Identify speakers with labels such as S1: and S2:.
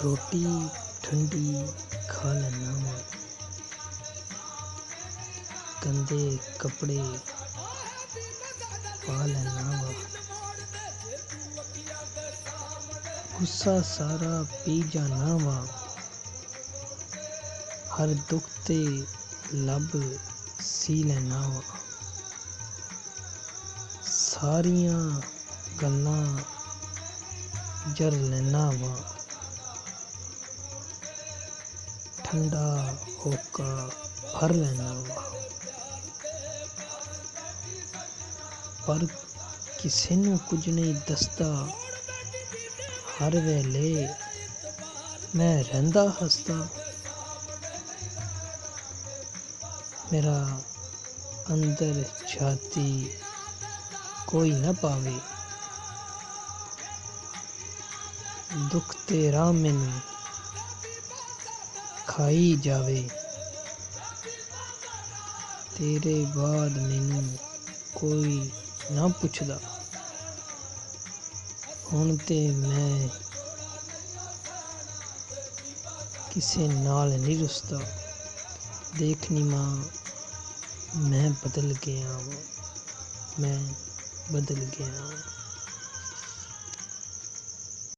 S1: रोटी ठंडी खा लेना वा, गंदे कपड़े पा लेना वा, गुस्सा सारा पी जाना वा, हर दुख ते लब सी लेना वा, सारियां गल्लां जर लेना वा, ठंडा होका भर लेना वा। पर किसे नूं कुछ नहीं दसदा, हर वेले मैं रहिंदा हसदा, मेरा अंदर छाती कोई न पावे, दुख तेरा मैनू खाई जावे, तेरे बाद मैनू कोई ना पुछदा, हुण ते मैं किसे नाल नहीं रुसदा, देखनी मां मैं बदल गया वां, मैं बदल गया वां।